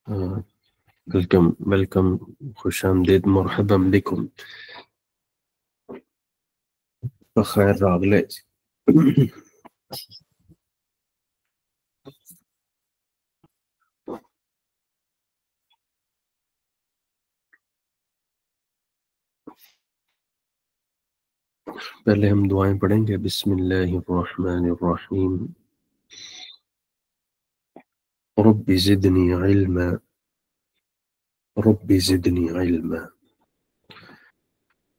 Welcome خوش آمدید مرحبا بكم بخیر راغلے پہلے ہم دعائیں پڑھیں گے. بسم اللہ الرحمن الرحیم. رب زدنی علما رب زدنی علما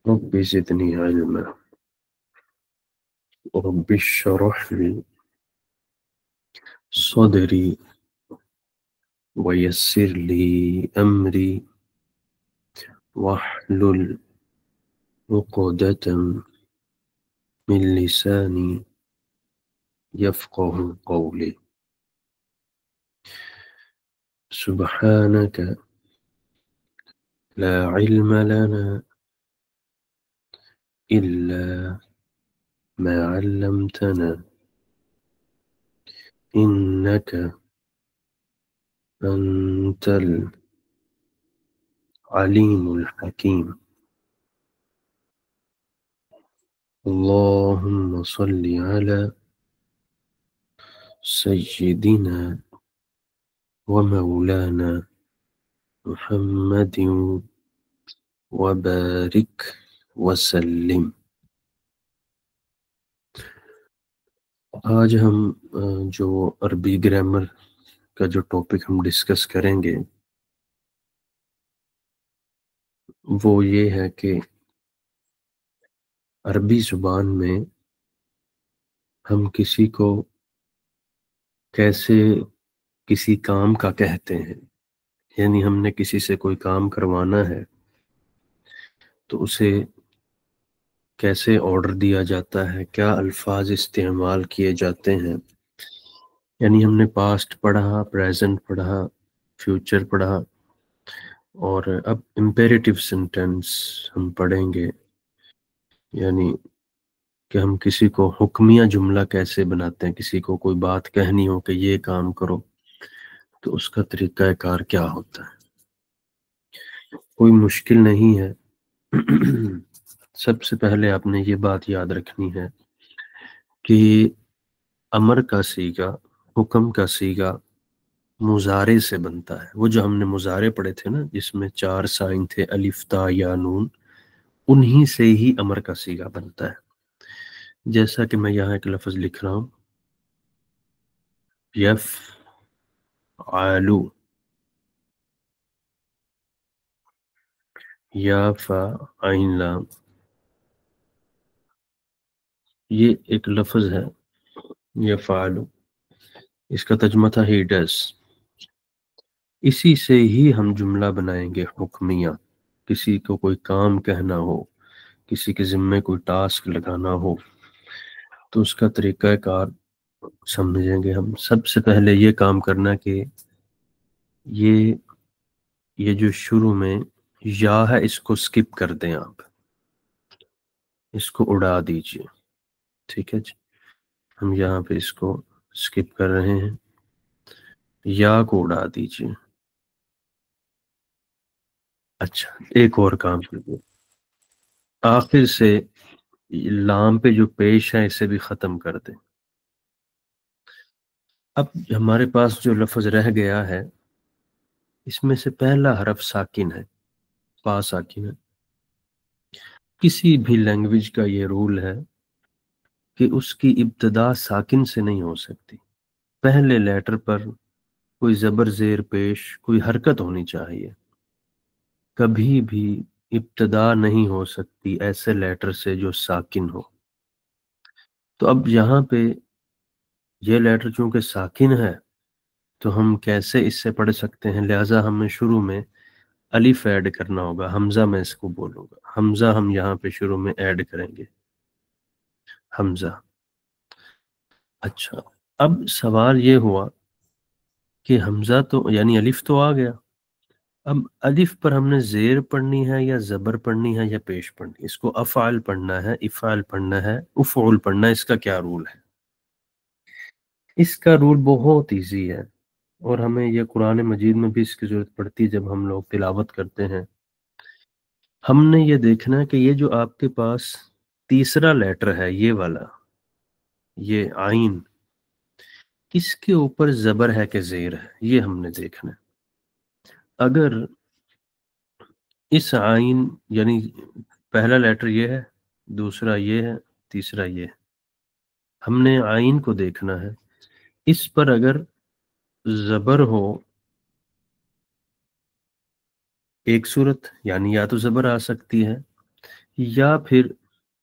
رب زدنی علما رب اشرح لي صدري ويسر لي أمري واحلل عقدة من لساني يفقه قولي. سبحانك لا علم لنا إلا ما علمتنا إنك أنت العليم الحكيم. اللهم صل على سيدنا ومولانا محمد وبارك وسلم. آج ہم جو عربی گرامر کا جو ٹاپک ہم ڈسکس کریں گے وہ یہ ہے کہ عربی زبان میں ہم کسی کو کیسے کسی کام کا کہتے ہیں. یعنی ہم نے کسی سے کوئی کام کروانا ہے تو اسے کیسے آرڈر دیا جاتا ہے، کیا الفاظ استعمال کیے جاتے ہیں. یعنی ہم نے پاسٹ پڑھا، پریزنٹ پڑھا، فیوچر پڑھا، اور اب امپیریٹیو سینٹینس ہم پڑھیں گے. یعنی کہ ہم کسی کو حکمیہ جملہ کیسے بناتے ہیں. کسی کو کوئی بات کہنی ہو کہ یہ کام کرو تو اس کا طریقہ کار کیا ہوتا ہے. کوئی مشکل نہیں ہے. سب سے پہلے آپ نے یہ بات یاد رکھنی ہے کہ امر کا صیغہ، حکم کا صیغہ مضارع سے بنتا ہے. وہ جو ہم نے مضارع پڑھے تھے نا، جس میں 4 سائن تھے، الف تا یا نون، انہی سے ہی امر کا صیغہ بنتا ہے. جیسا کہ میں یہاں ایک لفظ لکھ رہا ہوں، یفعلو، یا فا عین لام، یہ ایک لفظ ہے یفعلو. اس کا ترجمہ تھا ہی ڈز. اسی سے ہی ہم جملہ بنائیں گے حکمیہ. کسی کو کوئی کام کہنا ہو، کسی کے ذمے کوئی ٹاسک لگانا ہو تو اس کا طریقہ کار سمجھیں گے ہم. سب سے پہلے یہ کام کرنا کہ یہ جو شروع میں یا ہے اس کو سکپ کر دیں، آپ اس کو اڑا دیجئے. ٹھیک ہے جی، ہم یہاں پہ اس کو سکپ کر رہے ہیں، یا کو اڑا دیجئے. اچھا، ایک اور کام کیجیے، آخر سے لام پہ جو پیش ہے اسے بھی ختم کر دیں. اب ہمارے پاس جو لفظ رہ گیا ہے اس میں سے پہلا حرف ساکن ہے، پا ساکن ہے. کسی بھی لینگویج کا یہ رول ہے کہ اس کی ابتدا ساکن سے نہیں ہو سکتی. پہلے لیٹر پر کوئی زبر زیر پیش، کوئی حرکت ہونی چاہیے. کبھی بھی ابتدا نہیں ہو سکتی ایسے لیٹر سے جو ساکن ہو. تو اب یہاں پہ یہ لیٹر چونکہ ساکن ہے تو ہم کیسے اس سے پڑھ سکتے ہیں. لہٰذا ہمیں شروع میں الف ایڈ کرنا ہوگا. حمزہ میں اس کو بولوں گا، حمزہ ہم یہاں پہ شروع میں ایڈ کریں گے، حمزہ. اچھا، اب سوال یہ ہوا کہ حمزہ تو یعنی الف تو آ گیا، اب الف پر ہم نے زیر پڑھنی ہے یا زبر پڑھنی ہے یا پیش پڑھنی ہے. اس کو افعال پڑھنا ہے، افعال پڑھنا ہے، افعول پڑھنا ہے. اس کا کیا رول ہے؟ اس کا رول بہت ایزی ہے. اور ہمیں یہ قرآن مجید میں بھی اس کی ضرورت پڑتی ہے جب ہم لوگ تلاوت کرتے ہیں. ہم نے یہ دیکھنا ہے کہ یہ جو آپ کے پاس تیسرا لیٹر ہے یہ والا، یہ عین، اس کے اوپر زبر ہے کہ زیر ہے، یہ ہم نے دیکھنا ہے. اگر اس عین یعنی پہلا لیٹر یہ ہے، دوسرا یہ ہے، تیسرا یہ ہے، ہم نے عین کو دیکھنا ہے. اس پر اگر زبر ہو ایک صورت، یعنی یا تو زبر آ سکتی ہے یا پھر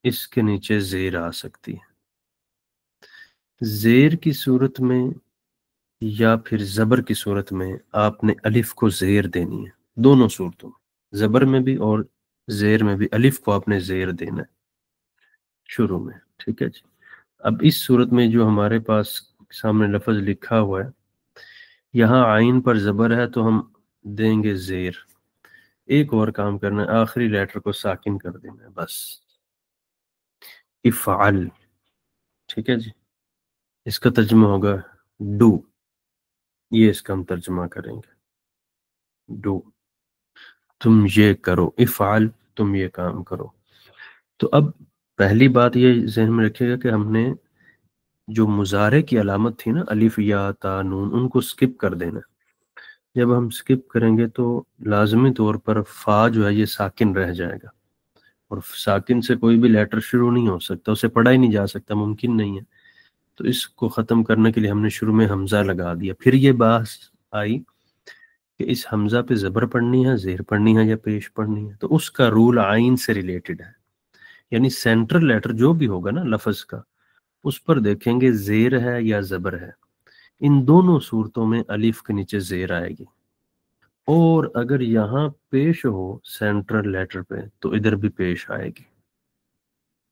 اس کے نیچے زیر آ سکتی ہے. زیر کی صورت میں یا پھر زبر کی صورت میں آپ نے الف کو زیر دینی ہے، دونوں صورتوں میں، زبر میں بھی اور زیر میں بھی الف کو آپ نے زیر دینا ہے شروع میں. ٹھیک ہے جی. اب اس صورت میں جو ہمارے پاس سامنے لفظ لکھا ہوا ہے، یہاں عین پر زبر ہے تو ہم دیں گے زیر. ایک اور کام کرنا ہے، آخری لیٹر کو ساکن کر دینا ہے بس. افعل. ٹھیک ہے جی. اس کا ترجمہ ہوگا ڈو، یہ اس کا ہم ترجمہ کریں گے، ڈو، تم یہ کرو، افعل، تم یہ کام کرو. تو اب پہلی بات یہ ذہن میں رکھیے گا کہ ہم نے جو مضارع کی علامت تھی نا، الف یا تا نون، ان کو سکپ کر دینا. جب ہم سکپ کریں گے تو لازمی طور پر فا جو ہے یہ ساکن رہ جائے گا، اور ساکن سے کوئی بھی لیٹر شروع نہیں ہو سکتا، اسے پڑھا ہی نہیں جا سکتا، ممکن نہیں ہے. تو اس کو ختم کرنے کے لیے ہم نے شروع میں حمزہ لگا دیا. پھر یہ بات آئی کہ اس حمزہ پہ زبر پڑھنی ہے، زیر پڑھنی ہے یا پیش پڑھنی ہے. تو اس کا رول عین سے ریلیٹڈ ہے، یعنی سینٹرل لیٹر جو بھی ہوگا نا لفظ کا، اس پر دیکھیں گے زیر ہے یا زبر ہے. ان دونوں صورتوں میں الف کے نیچے زیر آئے گی، اور اگر یہاں پیش ہو سینٹرل لیٹر پہ تو ادھر بھی پیش آئے گی.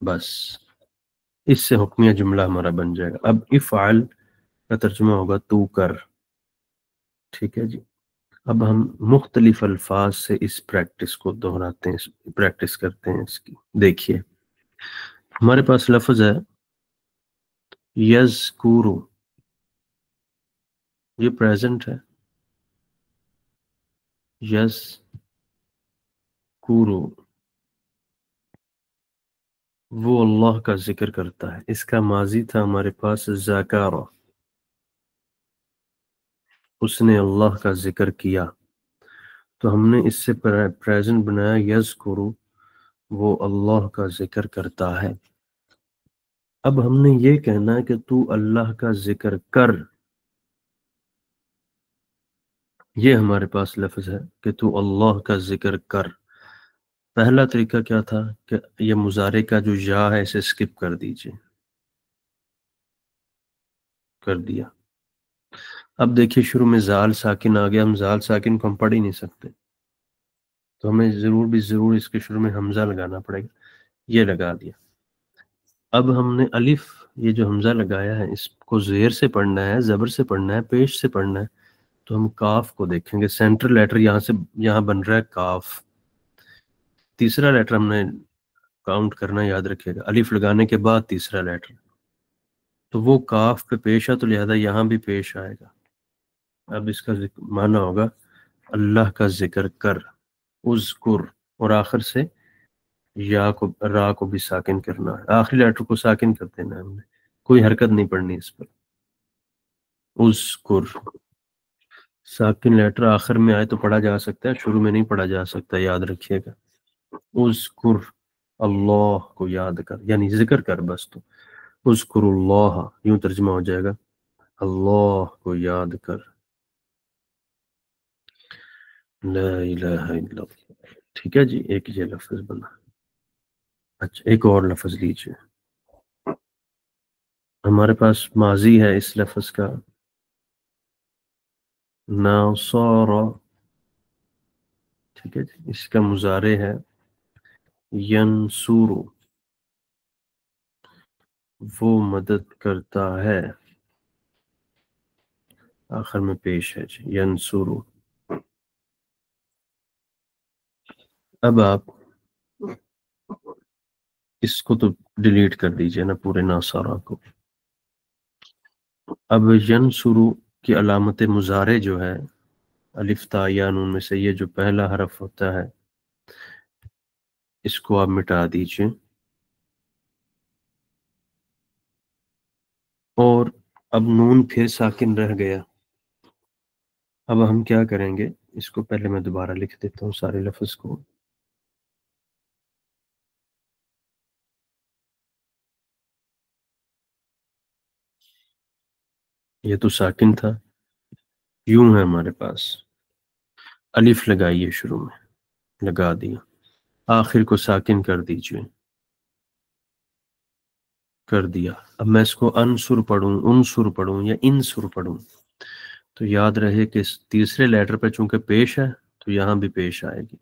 بس اس سے حکمیہ جملہ ہمارا بن جائے گا. اب افعل کا ترجمہ ہوگا تو کر. ٹھیک ہے جی. اب ہم مختلف الفاظ سے اس پریکٹس کو دہراتے ہیں، پریکٹس کرتے ہیں اس کی. دیکھیے ہمارے پاس لفظ ہے یذکورو، یہ پریزنٹ ہے، یذکورو، وہ اللہ کا ذکر کرتا ہے. اس کا ماضی تھا ہمارے پاس ذکارہ، اس نے اللہ کا ذکر کیا. تو ہم نے اس سے پریزنٹ بنایا یذکرو، وہ اللہ کا ذکر کرتا ہے. اب ہم نے یہ کہنا ہے کہ تو اللہ کا ذکر کر. یہ ہمارے پاس لفظ ہے کہ تو اللہ کا ذکر کر. پہلا طریقہ کیا تھا کہ یہ مضارع کا جو یا ہے اسے سکپ کر دیجئے، کر دیا. اب دیکھیے شروع میں زال ساکن آ گیا، ہم زال ساکن کو ہم پڑھ ہی نہیں سکتے، تو ہمیں ضرور اس کے شروع میں حمزہ لگانا پڑے گا. یہ لگا دیا. اب ہم نے الف، یہ جو حمزہ لگایا ہے، اس کو زیر سے پڑھنا ہے، زبر سے پڑھنا ہے، پیش سے پڑھنا ہے. تو ہم کاف کو دیکھیں گے، سینٹرل لیٹر یہاں بن رہا ہے کاف. تیسرا لیٹر ہم نے کاؤنٹ کرنا یاد رکھیے گا، الف لگانے کے بعد تیسرا لیٹر، تو وہ کاف پہ پیش ہے، تو لہذا یہاں بھی پیش آئے گا. اب اس کا معنی ہوگا اللہ کا ذکر کر، اذکر، اور آخر سے یا کو، را کو بھی ساکن کرنا ہے، آخری لیٹر کو ساکن کر دینا ہے ہم نے، کوئی حرکت نہیں پڑنی اس پر. اذکر، ساکن لیٹر آخر میں آئے تو پڑھا جا سکتا ہے، شروع میں نہیں پڑھا جا سکتا، یاد رکھیے گا. اذکر، اللہ کو یاد کر، یعنی ذکر کر بس. تو اذکر اللہ، یوں ترجمہ ہو جائے گا، اللہ کو یاد کر. لا الہ الا اللہ. ٹھیک ہے جی. ایک یہ لفظ بنا. اچھا ایک اور لفظ لیجیے. ہمارے پاس ماضی ہے اس لفظ کا ناصر. ٹھیک ہے جی. اس کا مضارع ہے ینصر، وہ مدد کرتا ہے، آخر میں پیش ہے جی، ینصر. اب آپ اس کو تو ڈیلیٹ کر دیجئے نا، پورے ناصرہ کو. اب ینصر کہ علامت مضارع جو ہے الف تا یا نون میں سے یہ جو پہلا حرف ہوتا ہے اس کو آپ مٹا دیجئے، اور اب نون پھر ساکن رہ گیا۔ اب ہم کیا کریں گے، اس کو پہلے میں دوبارہ لکھ دیتا ہوں سارے لفظ کو۔ یہ تو ساکن تھا، یوں ہے ہمارے پاس، الف لگائیے شروع میں، لگا دیا، آخر کو ساکن کر دیجئے، کر دیا۔ اب میں اس کو انصر پڑھوں، انصر پڑھوں یا انصر پڑھوں تو یاد رہے کہ اس تیسرے لیٹر پہ چونکہ پیش ہے تو یہاں بھی پیش آئے گی،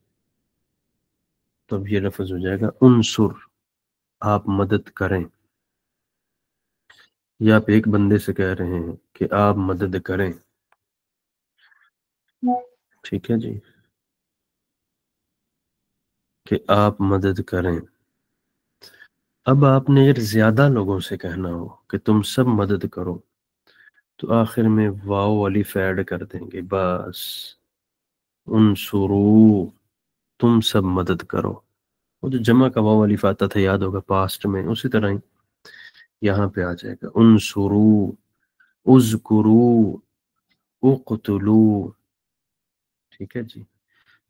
تو اب یہ لفظ ہو جائے گا انصر، آپ مدد کریں، یا آپ ایک بندے سے کہہ رہے ہیں کہ آپ مدد کریں، ٹھیک ہے جی، کہ آپ مدد کریں۔ اب آپ نے اگر زیادہ لوگوں سے کہنا ہو کہ تم سب مدد کرو تو آخر میں واو الف ایڈ کر دیں گے، بس، انصرو، تم سب مدد کرو۔ وہ جو جمع کا واو الف آتا تھا یاد ہوگا پاسٹ میں، اسی طرح ہی یہاں پہ آ جائے گا، انصرو، اذکرو، اقتلو، ٹھیک ہے جی۔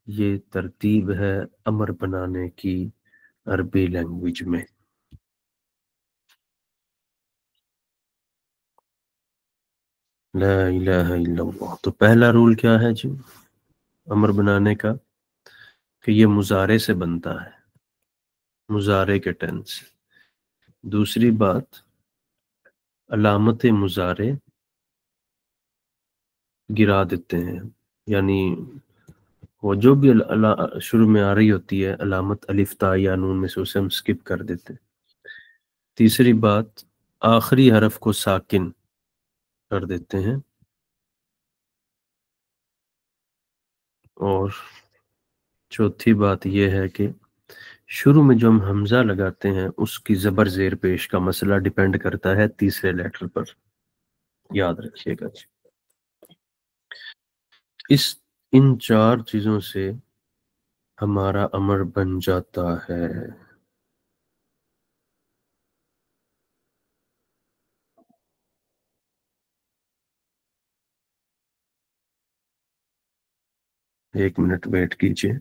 یہ ترتیب ہے امر بنانے کی عربی لینگویج میں۔ لا الہ الا اللہ۔ تو پہلا رول کیا ہے جی امر بنانے کا، کہ یہ مضارع سے بنتا ہے، مضارع کے ٹینس۔ دوسری بات، علامت مضارع گرا دیتے ہیں، یعنی وہ جو بھی شروع میں آ رہی ہوتی ہے علامت الف تا یا نون میں سے اسے ہم سکپ کر دیتے ہیں۔ تیسری بات، آخری حرف کو ساکن کر دیتے ہیں، اور چوتھی بات یہ ہے کہ شروع میں جو ہم حمزہ لگاتے ہیں اس کی زبر زیر پیش کا مسئلہ ڈیپینڈ کرتا ہے تیسرے لیٹر پر، یاد رکھیے گا جی۔ ان چار چیزوں سے ہمارا امر بن جاتا ہے۔ ایک منٹ ویٹ کیجئے۔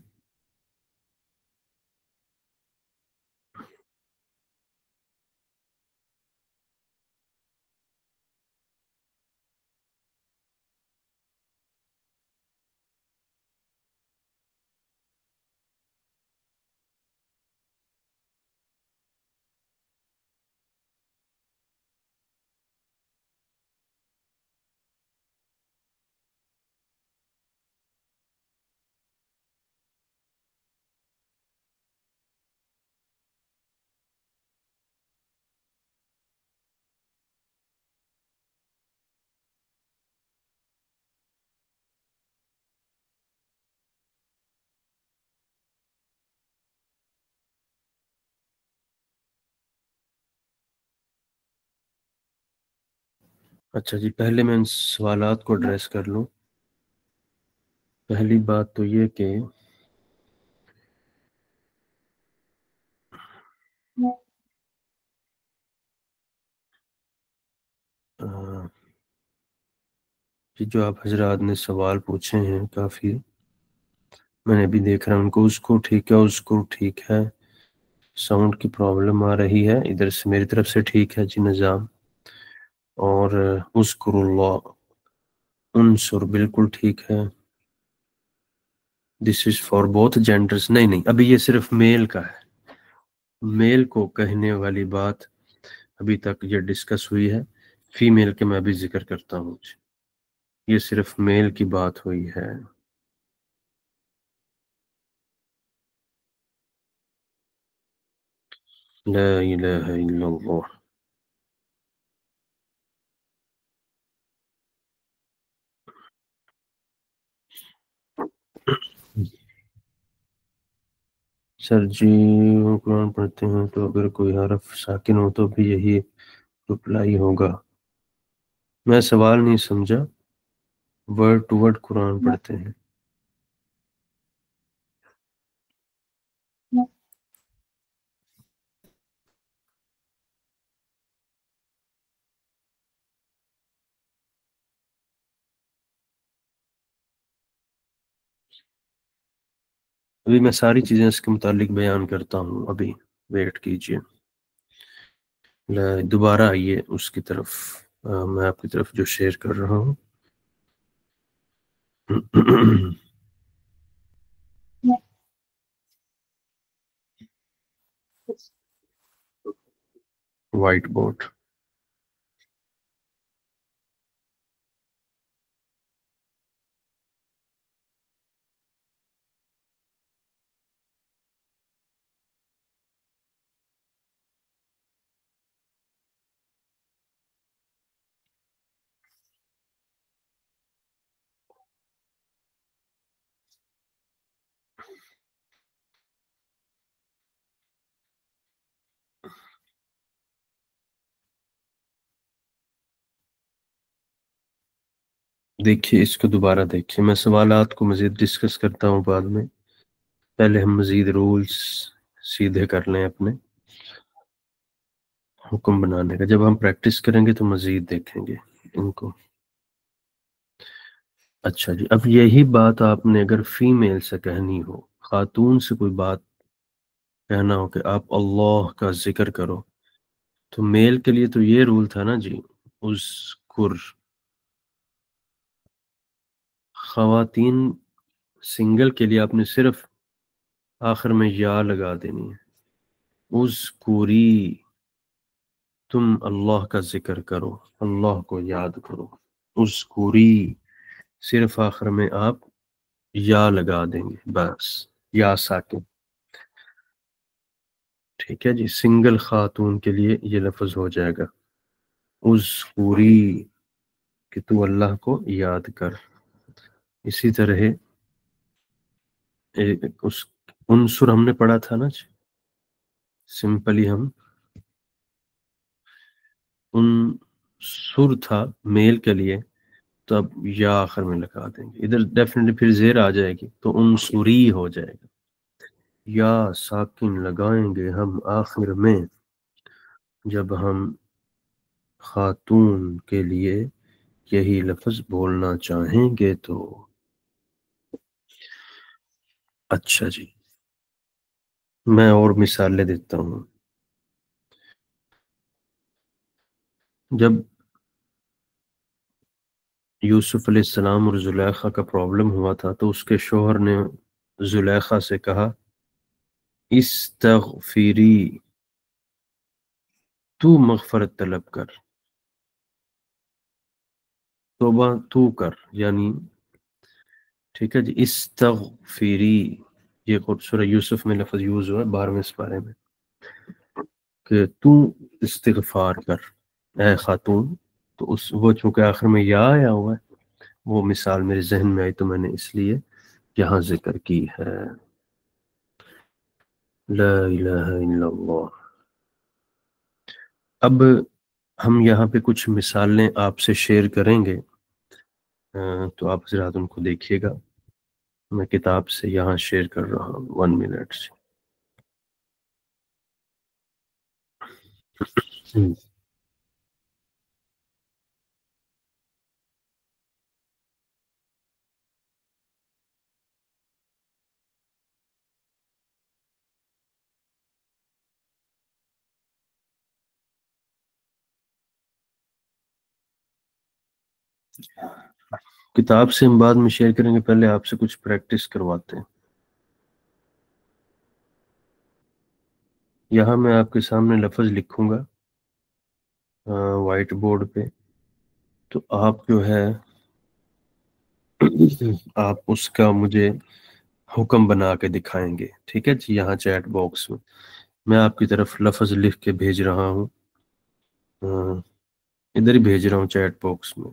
اچھا جی، پہلے میں ان سوالات کو ایڈریس کر لوں۔ پہلی بات تو یہ کہ جو آپ حضرات نے سوال پوچھے ہیں کافی، میں نے بھی دیکھ رہا ہوں ان کو، اس کو ٹھیک ہے، اس کو ٹھیک ہے، ساؤنڈ کی پرابلم آ رہی ہے ادھر سے، میری طرف سے ٹھیک ہے جی نظام، اور اذکر اللہ، انصر بالکل ٹھیک ہے۔ دس از فار بوتھ جینڈرز، نہیں نہیں، ابھی یہ صرف میل کا ہے، میل کو کہنے والی بات ابھی تک یہ ڈسکس ہوئی ہے، فیمیل کے میں ابھی ذکر کرتا ہوں، یہ صرف میل کی بات ہوئی ہے۔ لا الہ الا اللہ۔ سر جی وہ قرآن پڑھتے ہیں تو اگر کوئی حرف ساکن ہو تو بھی یہی رپلائی ہوگا؟ میں سوال نہیں سمجھا۔ ورڈ ٹو ورڈ قرآن پڑھتے ہیں. ابھی میں ساری چیزیں اس کے متعلق بیان کرتا ہوں، ابھی ویٹ کیجئے. دوبارہ آئیے اس کی طرف، میں آپ کی طرف جو شیئر کر رہا ہوں. White board. دیکھیے اس کو دوبارہ دیکھیے، میں سوالات کو مزید ڈسکس کرتا ہوں بعد میں، پہلے ہم مزید رولز سیدھے کر لیں اپنے حکم بنانے کا. جب ہم پریکٹس کریں گے تو مزید دیکھیں گے ان کو. اچھا جی، اب یہی بات آپ نے اگر فیمیل سے کہنی ہو، خاتون سے کوئی بات کہنا ہو کہ آپ اللہ کا ذکر کرو، تو میل کے لیے تو یہ رول تھا نا جی، اذکر. خواتین سنگل کے لیے آپ نے صرف آخر میں یا لگا دینی ہے. اذکری، تم اللہ کا ذکر کرو، اللہ کو یاد کرو. اذکری، صرف آخر میں آپ یا لگا دیں گے، بس یا ساکن. ٹھیک ہے جی، سنگل خاتون کے لیے یہ لفظ ہو جائے گا اذکری، کہ تو اللہ کو یاد کر. اسی طرح اس عنصر ہم نے پڑھا تھا نا جی، سمپلی ہم عنصر تھا میل کے لیے، تو اب یا آخر میں لگا دیں گے. ادھر ڈیفینیٹلی پھر زیر آ جائے گی تو عنصری ہو جائے گا. یا ساکن لگائیں گے ہم آخر میں جب ہم خاتون کے لیے یہی لفظ بولنا چاہیں گے تو. اچھا جی، میں اور مثالیں دیتا ہوں. جب یوسف علیہ السلام اور زلیخا کا پرابلم ہوا تھا تو اس کے شوہر نے زلیخا سے کہا استغفری، تو مغفرت طلب کر، توبہ تو کر، یعنی ٹھیک ہے جی. استغفری، یہ سورہ یوسف میں لفظ یوز ہوا ہے 12ویں سپارے میں، کہ تو استغفار کر اے خاتون. تو وہ چونکہ آخر میں یا آیا ہوا ہے، وہ مثال میرے ذہن میں آئی تو میں نے اس لیے یہاں ذکر کی ہے. لا الہ الا اللہ. اب ہم یہاں پہ کچھ مثالیں آپ سے شیئر کریں گے، تو آپ حضرات ان کو دیکھیے گا. میں کتاب سے یہاں شیئر کر رہا ہوں 1 منٹ سے. کتاب سے ہم بعد میں شیئر کریں گے، پہلے آپ سے کچھ پریکٹس کرواتے ہیں. یہاں میں آپ کے سامنے لفظ لکھوں گا وائٹ بورڈ پہ، تو آپ جو ہے آپ اس کا مجھے حکم بنا کے دکھائیں گے. ٹھیک ہے جی، یہاں چیٹ باکس میں آپ کی طرف لفظ لکھ کے بھیج رہا ہوں، ادھر ہی بھیج رہا ہوں چیٹ باکس میں.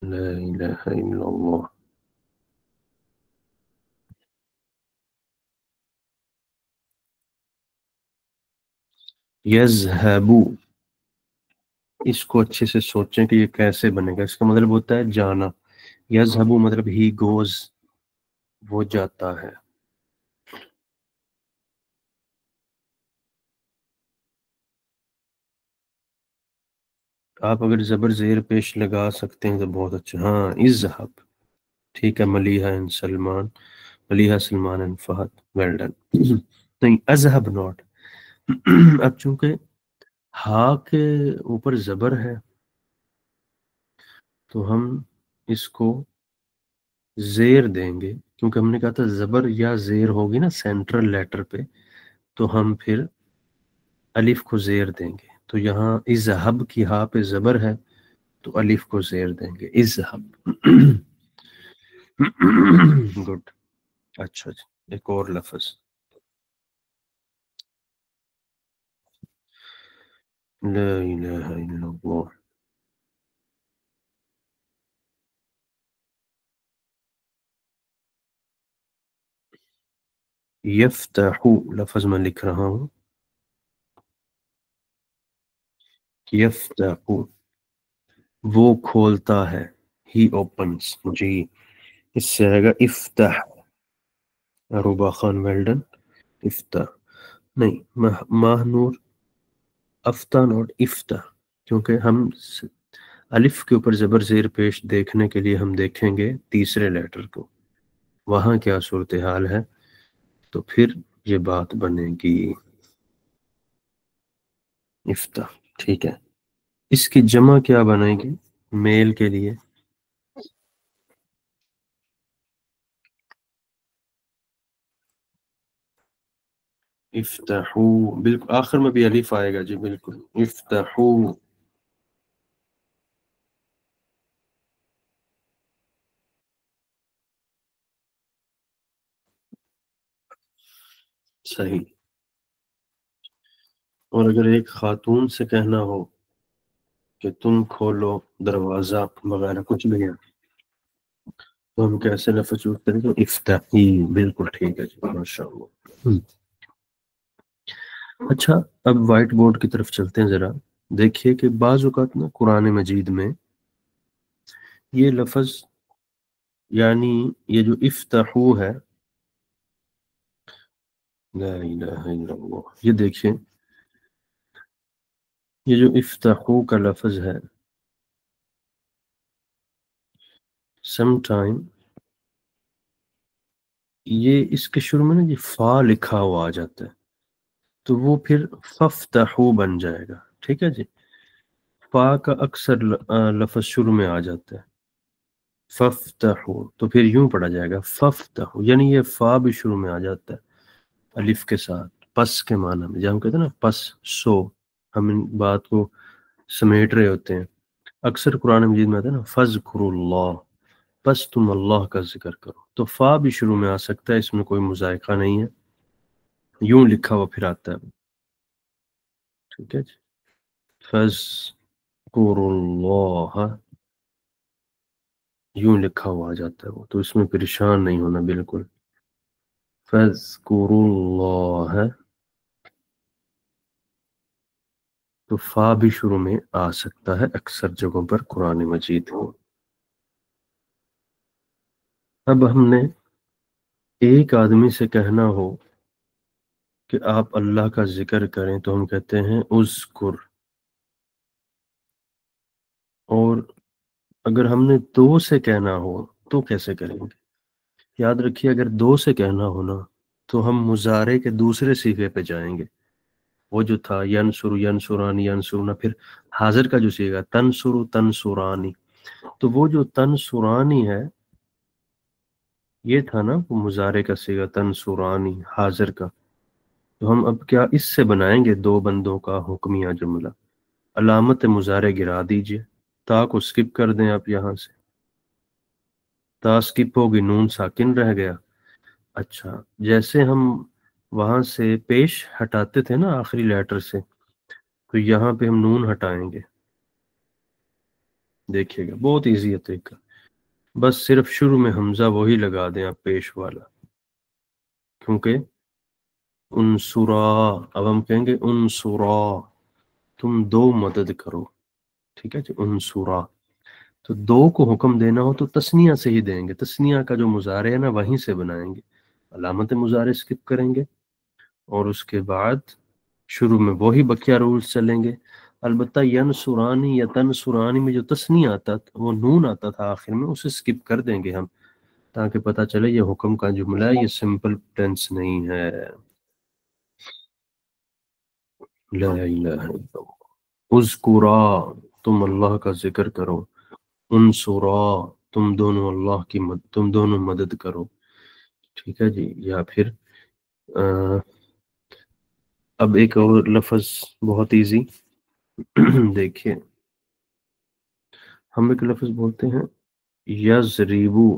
لا الہ الا اللہ. یذہبو، اس کو اچھے سے سوچیں کہ یہ کیسے بنے گا. اس کا مطلب ہوتا ہے جانا. یذہب مطلب ہی گوز، وہ جاتا ہے. آپ اگر زبر زیر پیش لگا سکتے ہیں تو بہت اچھا. ہاں اذہب ٹھیک ہے. ملیحہ ان سلمان، ملیحہ سلمان ان فہد، ویل ڈن. نہیں اذہب ناٹ. اب چونکہ ہا کے اوپر زبر ہے تو ہم اس کو زیر دیں گے، کیونکہ ہم نے کہا تھا زبر یا زیر ہوگی نا سینٹرل لیٹر پہ، تو ہم پھر الف کو زیر دیں گے. تو یہاں اذہب کی ہا پہ زبر ہے تو الف کو زیر دیں گے. اذہب. گڈ. اچھا جی، ایک اور لفظ. لا الہ الا اللہ. یفتح لفظ میں لکھ رہا ہوں. یفتح وہ کھولتا ہے. ہی اوپنس. جی اس سے آئے گا افتح. عروبہ خان ویلڈن. افتح نہیں، ماہ نور افتح نوٹ افتح، کیونکہ ہم الف کے اوپر زبر زیر پیش دیکھنے کے لیے ہم دیکھیں گے تیسرے لیٹر کو، وہاں کیا صورتحال ہے، تو پھر یہ بات بنے گی. افتح ٹھیک ہے. اس کی جمع کیا بنے گی میل کے لیے؟ افتحو. بالکل آخر میں بھی الف آئے گا. جی بالکل. افتحو. صحیح. اور اگر ایک خاتون سے کہنا ہو کہ تم کھولو دروازہ وغیرہ کچھ بھی ہے تو ہم کیسے لفظ یوز کریں گے؟ افتحی. بالکل ٹھیک ہے جی، ماشاء اللہ. اچھا اب وائٹ بورڈ کی طرف چلتے ہیں ذرا. دیکھیے کہ بعض اوقات نا قرآن مجید میں یہ لفظ، یعنی یہ جو افتحو ہے، لا الہ الا اللہ، یہ دیکھیں یہ جو افتحو کا لفظ ہے سم ٹائم یہ اس کے شروع میں نا یہ فا لکھا ہوا آ جاتا ہے تو وہ پھر ففتحو بن جائے گا. ٹھیک ہے جی. فا کا اکثر لفظ شروع میں آ جاتا ہے ففتحو، تو پھر یوں پڑھا جائے گا ففتحو، یعنی یہ فا بھی شروع میں آ جاتا ہے الف کے ساتھ پس کے معنی میں. جب ہم کہتے ہیں نا پس سو، ہم ان بات کو سمیٹ رہے ہوتے ہیں. اکثر قرآن مجید میں آتا ہے نا فذکروا اللہ، بس تم اللہ کا ذکر کرو، تو فا بھی شروع میں آ سکتا ہے، اس میں کوئی مذائقہ نہیں ہے. یوں لکھا ہوا پھر آتا ہے. ٹھیک ہے جی. فذکروا اللہ یوں لکھا ہوا آ جاتا ہے وہ، تو اس میں پریشان نہیں ہونا بالکل. فذکروا اللہ، تو فا بھی شروع میں آ سکتا ہے اکثر جگہوں پر قرآن مجید کو. اب ہم نے ایک آدمی سے کہنا ہو کہ آپ اللہ کا ذکر کریں تو ہم کہتے ہیں اذکر. اور اگر ہم نے دو سے کہنا ہو تو کیسے کریں گے؟ یاد رکھیے اگر دو سے کہنا ہو نا تو ہم مضارع کے دوسرے صیغے پہ جائیں گے. وہ جو تھا ینصر ینصرانی ینصرون، پھر حاضر کا جو صیغہ تنصر تنصرانی، تو وہ جو تنصرانی ہے یہ تھا نا وہ مضارع کا صیغہ تنصرانی حاضر کا. تو ہم اب کیا اس سے بنائیں گے دو بندوں کا حکمیہ جملہ. علامت مضارع گرا دیجئے، تا کو سکپ کر دیں آپ یہاں سے، تا سکپ ہوگی نون ساکن رہ گیا. اچھا جیسے ہم وہاں سے پیش ہٹاتے تھے نا آخری لیٹر سے، تو یہاں پہ ہم نون ہٹائیں گے. دیکھیے گا بہت ایزی ہے طریقہ، بس صرف شروع میں حمزہ وہی لگا دیں آپ پیش والا، کیونکہ انصرا، اب ہم کہیں گے انصرا تم دو مدد کرو. ٹھیک ہے جی، انصرا. تو دو کو حکم دینا ہو تو تثنیہ سے ہی دیں گے، تثنیہ کا جو مضارع ہے نا وہیں سے بنائیں گے، علامت مضارع اسکپ کریں گے، اور اس کے بعد شروع میں وہی بقیہ رولز چلیں گے. البتہ ینصرانی یا تنصرانی میں جو تثنیہ آتا وہ نون آتا تھا آخر میں، اسے اسکپ کر دیں گے ہم، تاکہ پتہ چلے یہ حکم کا جملہ ہے، یہ سمپل ٹینس نہیں ہے. لا الہ الا اللہ. اذکرا، تم اللہ کا ذکر کرو. انصرا، تم دونوں مدد کرو. ٹھیک ہے جی. یا پھر اب ایک اور لفظ بہت ایزی دیکھیے، ہم ایک لفظ بولتے ہیں یضربو،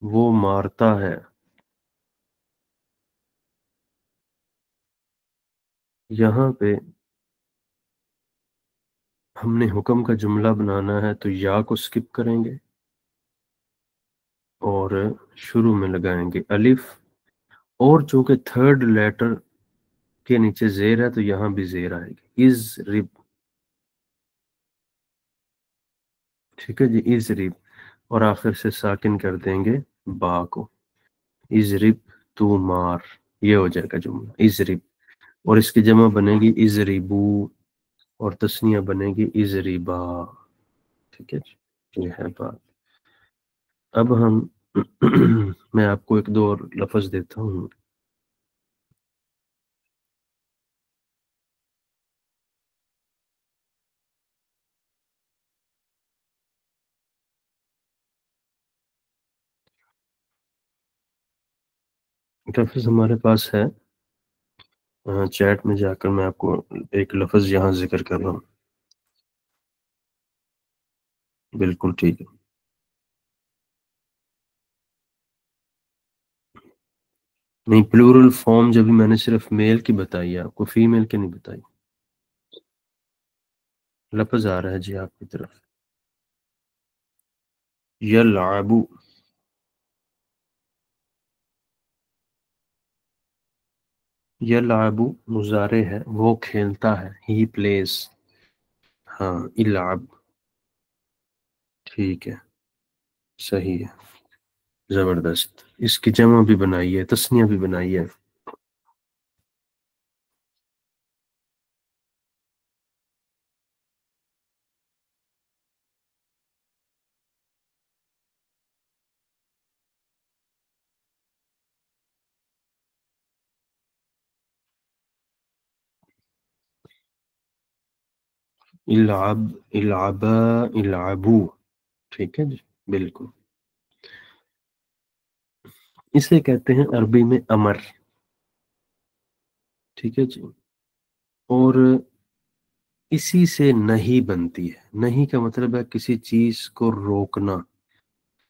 وہ مارتا ہے. یہاں پہ ہم نے حکم کا جملہ بنانا ہے تو یا کو سکپ کریں گے اور شروع میں لگائیں گے الف، اور چونکہ تھرڈ لیٹر کے نیچے زیر ہے تو یہاں بھی زیر آئے گی. اضرب، ٹھیک ہے جی، اضرب، اور آخر سے ساکن کر دیں گے با کو. اضرب، تو مار، یہ ہو جائے گا جملہ اضرب. اور اس کی جمع بنے گی اضربو، اور تثنیہ بنے گی اضربا. ٹھیک ہے جی، یہ ہے بات. اب ہم میں آپ کو ایک دو اور لفظ دیتا ہوں. لفظ ہمارے پاس ہے، چیٹ میں جا کر میں آپ کو ایک لفظ یہاں ذکر کر رہا ہوں. بالکل ٹھیک ہے. نہیں، پلورل فارم جب میں نے صرف میل کی بتائی ہے، آپ کو فیمیل کی نہیں بتائی. لفظ آ رہا ہے جی آپ کی طرف. یلعبو، یلعبو مضارع ہے، وہ کھیلتا ہے، ہی پلیز. ہاں العب، ٹھیک ہے، صحیح ہے، زبردست. اس کی جمع بھی بنائی ہے، تثنیہ بھی بنائی ہے. العب، العبا، العبو. ٹھیک ہے جی، بالکل. اسے کہتے ہیں عربی میں امر. ٹھیک ہے جی. اور اسی سے نہیں بنتی ہے. نہیں کا مطلب ہے کسی چیز کو روکنا،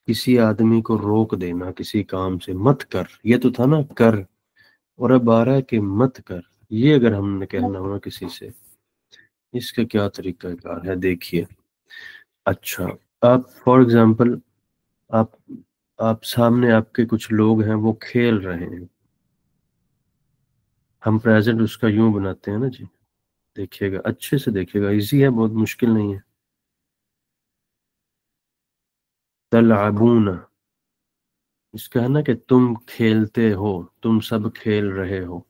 کسی آدمی کو روک دینا کسی کام سے. مت کر، یہ تو تھا نا کر، اور اب آ رہا ہے کہ مت کر. یہ اگر ہم نے کہنا ہوا کسی سے، اس کا کیا طریقہ کار ہے دیکھیے. اچھا، آپ فار ایگزامپل آپ سامنے آپ کے کچھ لوگ ہیں، وہ کھیل رہے ہیں. ہم پریزنٹ اس کا یوں بناتے ہیں نا جی. دیکھیے گا، اچھے سے دیکھیے گا، ایزی ہے، بہت مشکل نہیں ہے. تلعبون، اس کا ہے نا کہ تم کھیلتے ہو، تم سب کھیل رہے ہو.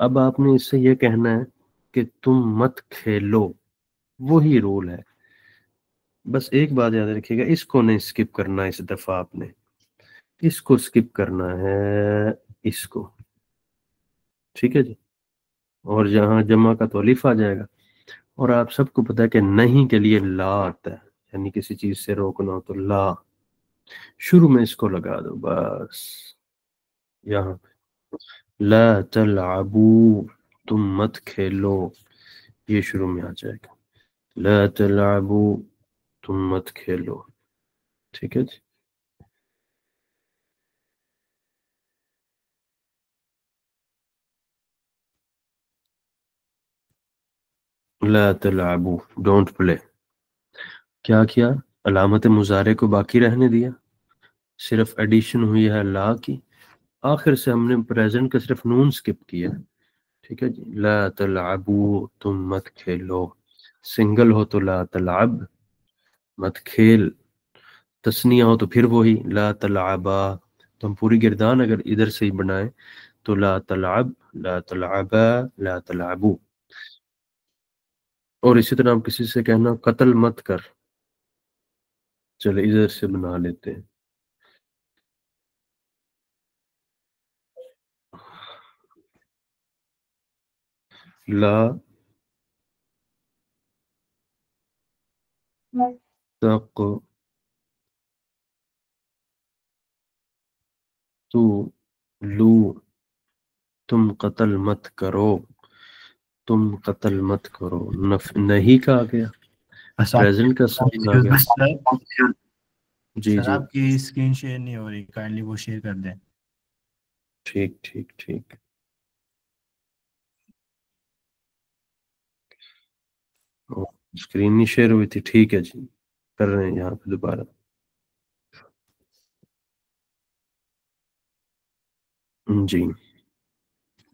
اب آپ نے اس سے یہ کہنا ہے کہ تم مت کھیلو، وہی رول ہے. بس ایک بات یاد رکھیے گا، اس کو نہیں سکپ کرنا. اس دفعہ آپ نے اس کو سکپ کرنا ہے، اس کو. ٹھیک ہے جی. اور جہاں جمع کا تو الف آ جائے گا. اور آپ سب کو پتا ہے کہ نہیں کے لیے لا آتا ہے، یعنی کسی چیز سے روکنا ہو تو لا. شروع میں اس کو لگا دو بس یہاں پہ. لا تلعبو، تم مت کھیلو، یہ شروع میں آ جائے گا. لا تلعبو، تم مت کھیلو. ٹھیک ہے جی. لا تلعبو، ڈونٹ پلے. کیا کیا؟ علامت مضارع کو باقی رہنے دیا، صرف ایڈیشن ہوئی ہے لا کی. آخر سے ہم نے پریزنٹ کا صرف نون سکپ کیا، ٹھیک ہے جی، لا تلعبو تم مت کھیلو، سنگل ہو تو لا تلعب مت کھیل، تسنیہ ہو تو پھر وہی لا تلعبا، تو ہم پوری گردان اگر ادھر سے ہی بنائیں تو لا تلعب، لا تلعبا، لا تلعبو. اور اسی طرح ہم کسی سے کہنا قتل مت کر، چلے ادھر سے بنا لیتے ہیں لا تقتلو، تم قتل مت کرو، تم قتل مت کرو، نہیں کا آ گیا، پریزنٹ کا سائن آ گیا. جی سر جی آپ کی اسکرین شیئر نہیں ہو رہی، کائنڈلی وہ شیئر کر دیں. ٹھیک ٹھیک ٹھیک. اسکرین نہیں شیئر ہوئی تھی، ٹھیک ہے جی، کر رہے ہیں یہاں پہ دوبارہ. جی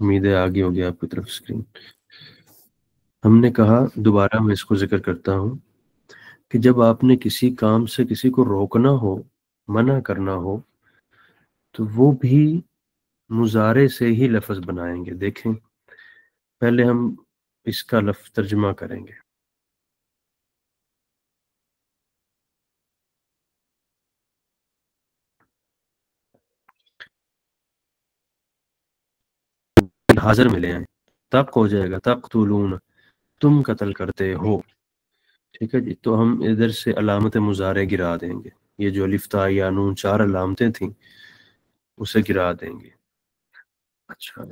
امید ہے آگے ہو گیا آپ کی طرف اسکرین. ہم نے کہا دوبارہ میں اس کو ذکر کرتا ہوں کہ جب آپ نے کسی کام سے کسی کو روکنا ہو، منع کرنا ہو، تو وہ بھی مضارع سے ہی لفظ بنائیں گے. دیکھیں پہلے ہم اس کا لفظ ترجمہ کریں گے. حاضر میں لے آئیں، تق ہو جائے گا تقتلون، تم قتل کرتے ہو. ٹھیک ہے جی، تو ہم ادھر سے علامت مضارع گرا دیں گے، یہ جو الف تا یا نون 4 علامتیں تھیں اسے گرا دیں گے. اچھا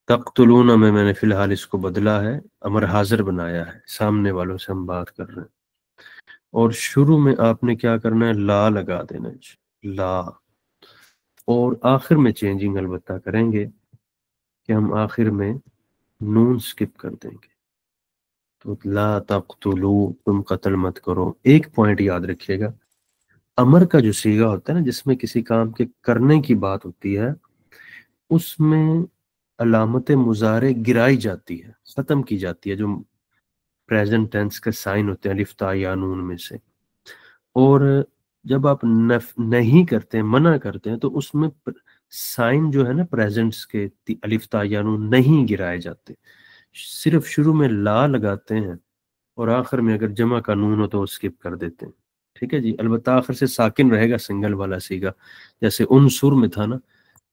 تقتلون میں نے فی الحال اس کو بدلا ہے، امر حاضر بنایا ہے، سامنے والوں سے ہم بات کر رہے ہیں. اور شروع میں آپ نے کیا کرنا ہے، لا لگا دینا ہے، لا. اور آخر میں چینجنگ البتہ کریں گے کہ ہم آخر میں نون سکپ کر دیں گے. تو لا تقتلو، تم قتل مت کرو. ایک پوائنٹ یاد رکھیے گا، امر کا جو صیغہ ہوتا ہے نا، جس میں کسی کام کے کرنے کی بات ہوتی ہے، اس میں علامت مضارع گرائی جاتی ہے، ختم کی جاتی ہے، جو پریزنٹ ٹینس کے سائن ہوتے ہیں الف تا یا نون میں سے. اور جب آپ نہیں کرتے ہیں، منع کرتے ہیں، تو اس میں سائن جو ہے نا پریزنٹس کے الف تا یا نون نہیں گرائے جاتے، صرف شروع میں لا لگاتے ہیں اور آخر میں اگر جمع کا نون ہو تو وہ سکپ کر دیتے ہیں. ٹھیک ہے جی، البتہ آخر سے ساکن رہے گا سنگل والا سیگا، جیسے انصر میں تھا نا،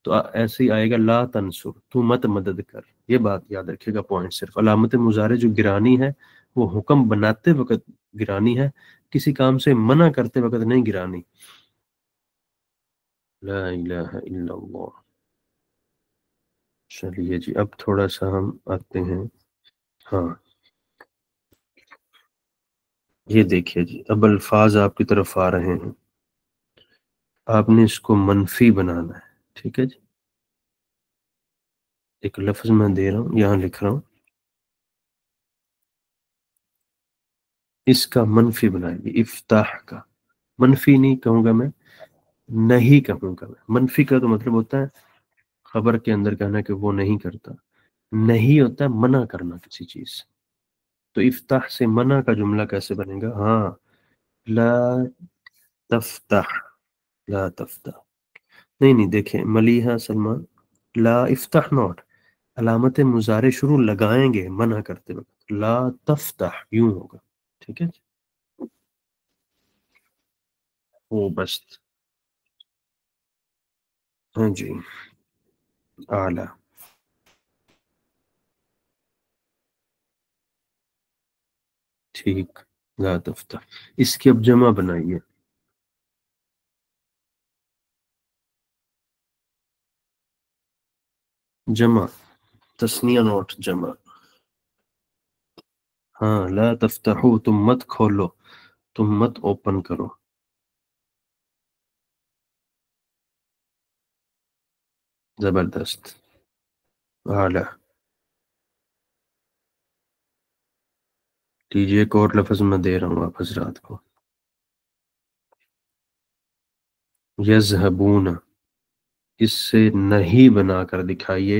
تو ایسے ہی آئے گا لا تنصر، تو مت مدد کر. یہ بات یاد رکھے گا پوائنٹ. صرف علامت مضارع جو گرانی ہے وہ حکم بناتے وقت گرانی ہے، کسی کام سے منع کرتے وقت نہیں گرانی. لا الہ الا اللہ. چلیے جی، اب تھوڑا سا ہم آتے ہیں. ہاں یہ دیکھیے جی، اب الفاظ آپ کی طرف آ رہے ہیں، آپ نے اس کو منفی بنانا ہے. ٹھیک ہے جی، ایک لفظ میں دے رہا ہوں، یہاں لکھ رہا ہوں، اس کا منفی بنائیے. افتاح کا منفی نہیں کہوں گا میں، نہیں کہوں گا میں. منفی کا تو مطلب ہوتا ہے خبر کے اندر کہنا کہ وہ نہیں کرتا، نہیں ہوتا ہے منع کرنا کسی چیز سے. تو افتح سے منع کا جملہ کیسے بنے گا؟ ہاں، لا تفتح، لا تفتح. نہیں دیکھیں ملیحہ سلمان، لا افتح نوٹ، علامت مضارع شروع لگائیں گے منع کرتے وقت، لا تفتح یوں ہوگا. ٹھیک ہے، وہ بس. ہاں جی، اعلیٰ. ٹھیک، لا تفتح. اس کی اب جمع بنائیے. جمع، تسنیہ نوٹ جمع. ہاں، لا تفتحو، تم مت کھولو، تم مت اوپن کرو. زبردست، اعلیٰ. لیجیے ایک اور لفظ میں دے رہا ہوں آپ حضرات کو، یذہبون. اس سے نہیں بنا کر دکھائیے،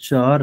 4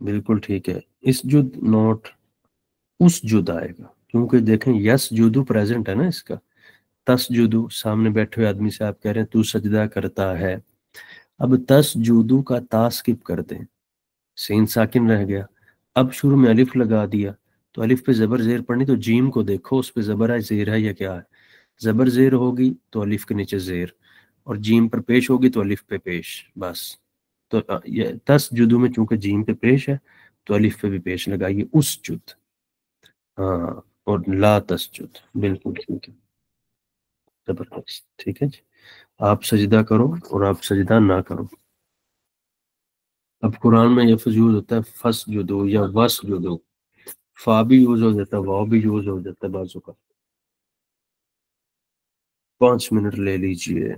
بالکل ٹھیک ہے. اس جد نوٹ اس جد آئے گا، کیونکہ دیکھیں یس جدو پریزنٹ ہے نا اس کا. تس جدو سامنے بیٹھے ہوئے آدمی سے آپ کہہ رہے ہیں تو سجدہ کرتا ہے. اب تس جدو کا تا سکپ کر دیں، سین ساکن رہ گیا. اب شروع میں الف لگا دیا تو الف پہ زبر زیر پڑنی، تو جیم کو دیکھو اس پہ زبر ہے زیر ہے یا کیا ہے. زبر زیر ہوگی تو الف کے نیچے زیر، اور جیم پر پیش ہوگی تو الف پہ پیش. بس تو یہ تس جدو میں چونکہ جیم پہ پیش ہے تو الف پہ بھی پیش لگائیے، اس جد. ہاں، اور لا تسجد. بالکل ٹھیک ہے، زبردست. ٹھیک ہے جی، آپ سجدہ کرو اور آپ سجدہ نہ کرو. اب قرآن میں یہ یوز ہوتا ہے فس جدو یا وس جدو. فا بھی یوز ہو جاتا ہے، واو بھی یوز ہو جاتا ہے بازو کا. 5 منٹ لے لیجئے.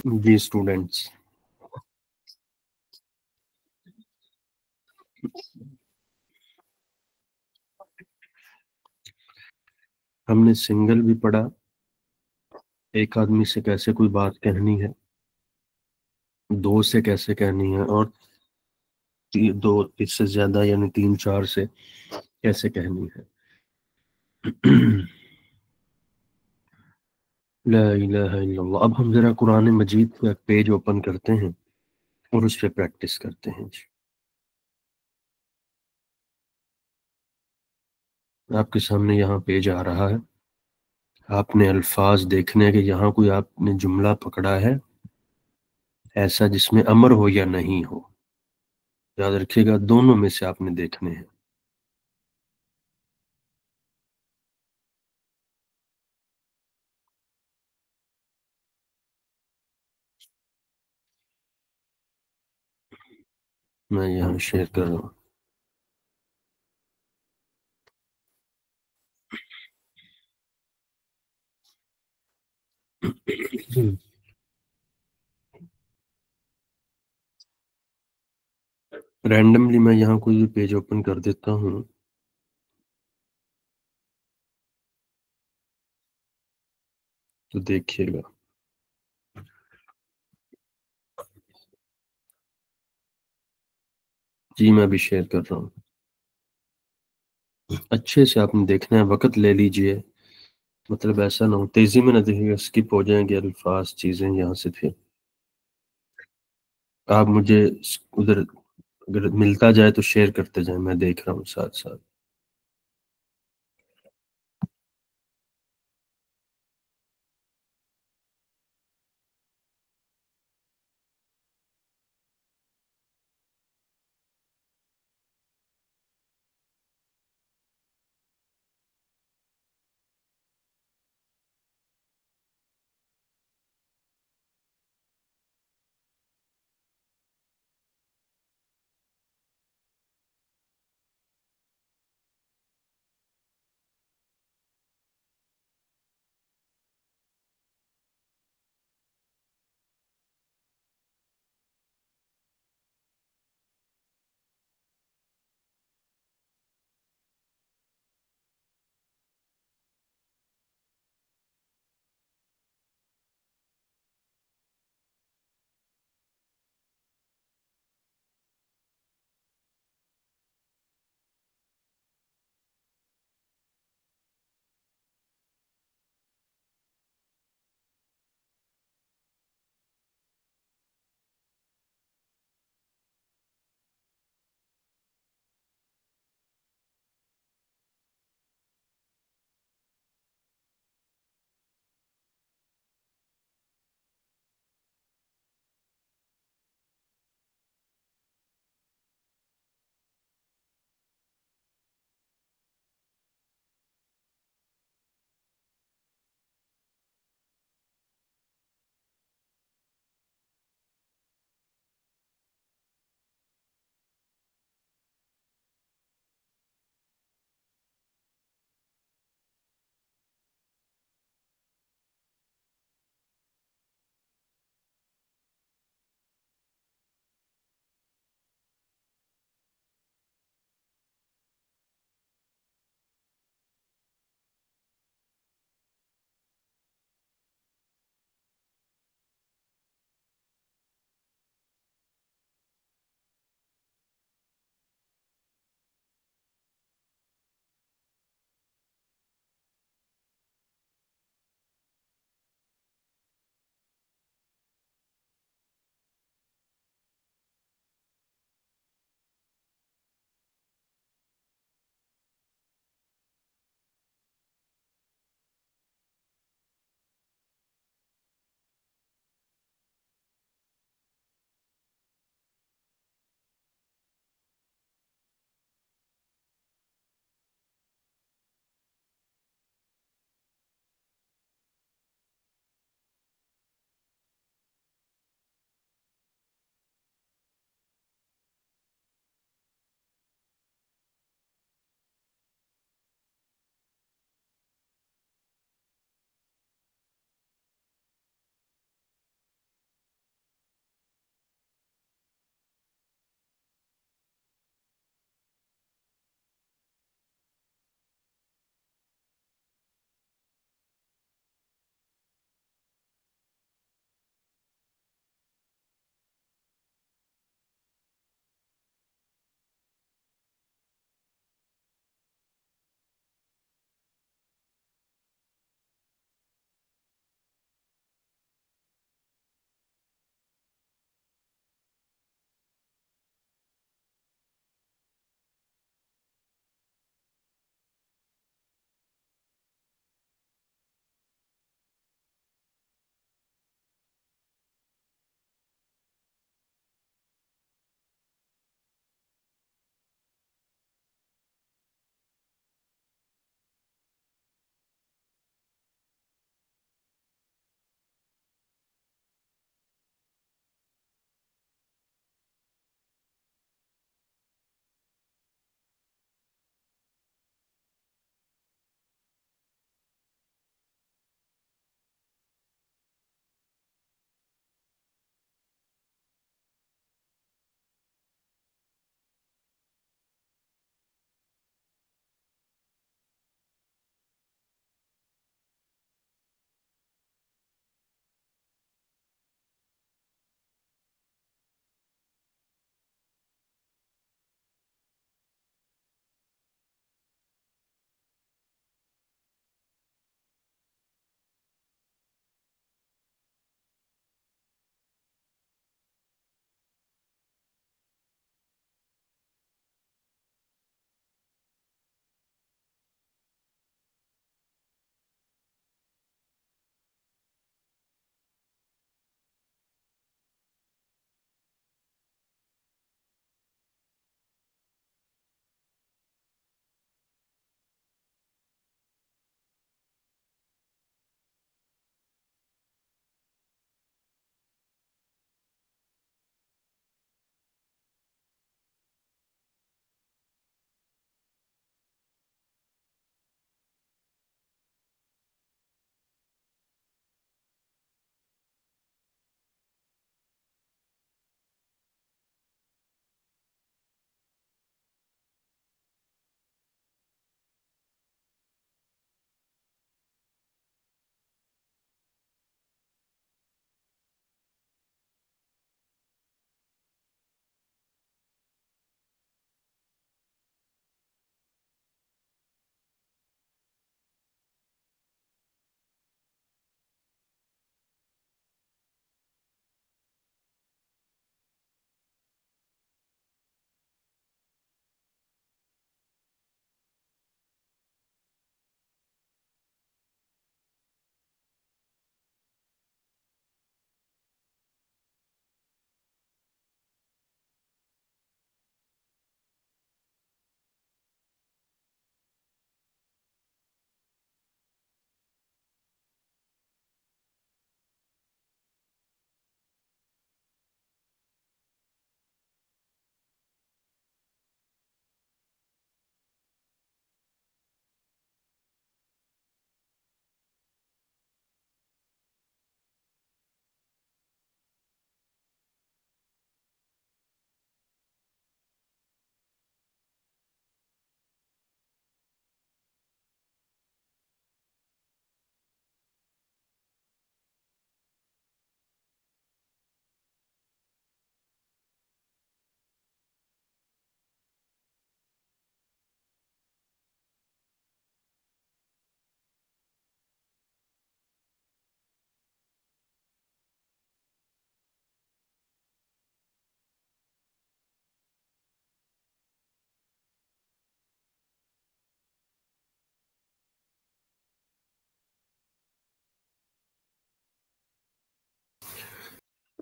جی اسٹوڈینٹس، ہم نے سنگل بھی پڑھا، ایک آدمی سے کیسے کوئی بات کہنی ہے، دو سے کیسے کہنی ہے، اور دو اس سے زیادہ یعنی تین چار سے کیسے کہنی ہے۔ لا الہ الا اللہ۔ اب ہم ذرا قرآن مجید کا پیج اوپن کرتے ہیں اور اس پہ پریکٹس کرتے ہیں۔ آپ کے سامنے یہاں پیج آ رہا ہے، آپ نے الفاظ دیکھنے کہ یہاں کوئی آپ نے جملہ پکڑا ہے ایسا جس میں امر ہو یا نہیں ہو، یاد رکھیے گا دونوں میں سے آپ نے دیکھنے ہیں۔ میں یہاں شیئر کر رہا ہوں۔ رینڈملی میں یہاں کوئی بھی پیج اوپن کر دیتا ہوں، تو دیکھیے گا۔ جی میں بھی شیئر کر رہا ہوں۔ اچھے سے آپ نے دیکھنا ہے، وقت لے لیجئے، مطلب ایسا نہ ہو تیزی میں نہ دیکھیے گا، اسکپ ہو جائیں گے الفاظ چیزیں یہاں سے۔ پھر آپ مجھے ادھر اگر ملتا جائے تو شیئر کرتے جائیں، میں دیکھ رہا ہوں ساتھ ساتھ۔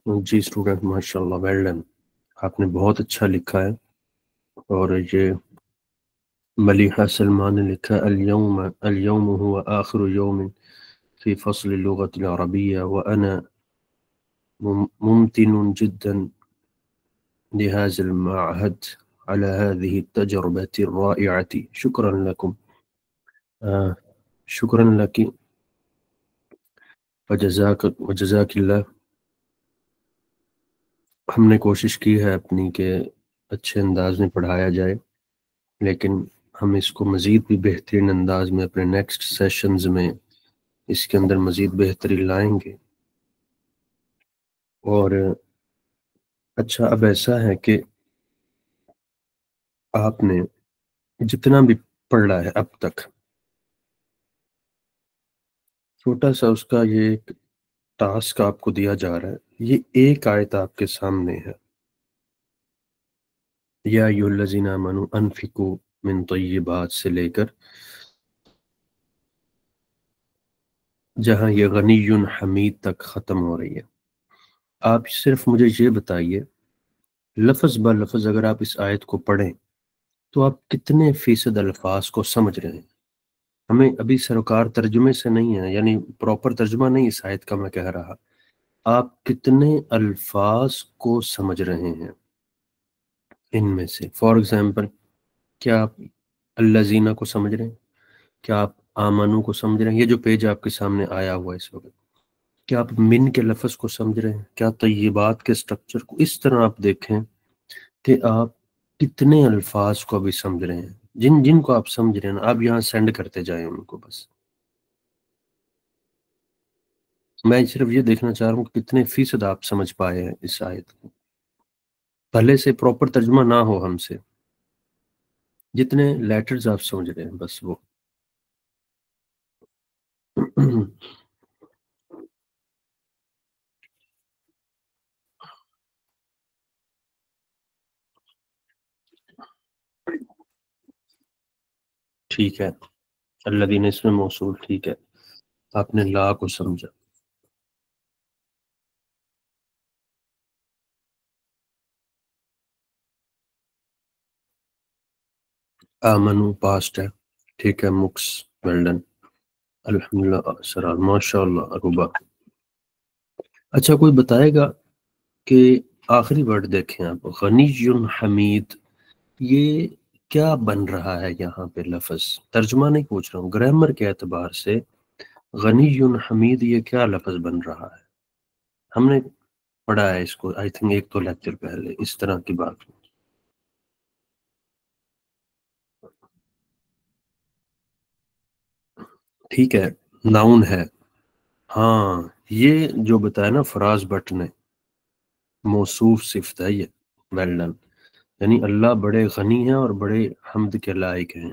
جی اسٹوڈنٹ ماشاءاللہ ویل ڈن، آپ نے بہت اچھا لکھا ہے. اور یہ ملیحہ سلمان نے لکھا اليوم هو آخر يوم في فصل اللغة العربية وأنا ممتن جدا لهذا المعهد على هذه التجربة الرائعة. شكرا لكم. شکرا لك وجزاک اللہ. ہم نے کوشش کی ہے اپنی کہ اچھے انداز میں پڑھایا جائے، لیکن ہم اس کو مزید بھی بہترین انداز میں اپنے نیکسٹ سیشنز میں اس کے اندر مزید بہتری لائیں گے. اور اچھا اب ایسا ہے کہ آپ نے جتنا بھی پڑھا ہے اب تک، چھوٹا سا اس کا یہ ایک ٹاسک آپ کو دیا جا رہا ہے. یہ ایک آیت آپ کے سامنے ہے، یا ایھا الذین آمنوا انفقوا من طیبات سے لے کر جہاں یہ غنی حمید تک ختم ہو رہی ہے. آپ صرف مجھے یہ بتائیے لفظ بہ لفظ اگر آپ اس آیت کو پڑھیں تو آپ کتنے فیصد الفاظ کو سمجھ رہے ہیں؟ ہمیں ابھی سرکار ترجمے سے نہیں ہے، یعنی پراپر ترجمہ نہیں اس آیت کا میں کہہ رہا، آپ کتنے الفاظ کو سمجھ رہے ہیں ان میں سے؟ فار ایگزامپل، کیا آپ الذین کو سمجھ رہے ہیں؟ کیا آپ آمنو کو سمجھ رہے ہیں؟ یہ جو پیج آپ کے سامنے آیا ہوا ہے اس وقت، کیا آپ من کے لفظ کو سمجھ رہے ہیں؟ کیا طیبات کے سٹرکچر کو؟ اس طرح آپ دیکھیں کہ آپ کتنے الفاظ کو ابھی سمجھ رہے ہیں. جن جن کو آپ سمجھ رہے ہیں نا، آپ یہاں سینڈ کرتے جائیں ان کو. بس میں صرف یہ دیکھنا چاہ رہا ہوں کہ کتنے فیصد آپ سمجھ پائے ہیں اس آیت کو. پہلے سے پراپر ترجمہ نہ ہو ہم سے، جتنے لیٹرز آپ سمجھ رہے ہیں بس وہ. ٹھیک ہے، الذین اس میں موصول، ٹھیک ہے، آپ نے لا کو سمجھا. آمنو پاسٹ ہے، ٹھیک ہے. مکس ویل ڈن، الحمدللہ سرار ماشاء اللہ عروبہ. اچھا کوئی بتائے گا کہ آخری ورڈ دیکھیں آپ، غنی حمید، یہ کیا بن رہا ہے یہاں پہ لفظ؟ ترجمہ نہیں پوچھ رہا ہوں، گرامر کے اعتبار سے غنی حمید یہ کیا لفظ بن رہا ہے؟ ہم نے پڑھا ہے اس کو آئی تھنک ایک دو لیکچر پہلے اس طرح کی بات. ٹھیک ہے، ناؤن ہے. ہاں یہ جو بتایا نا فراز بٹ نے، موصوف صفت ہے یہ. Well done. یعنی اللہ بڑے غنی ہیں اور بڑے حمد کے لائق ہیں،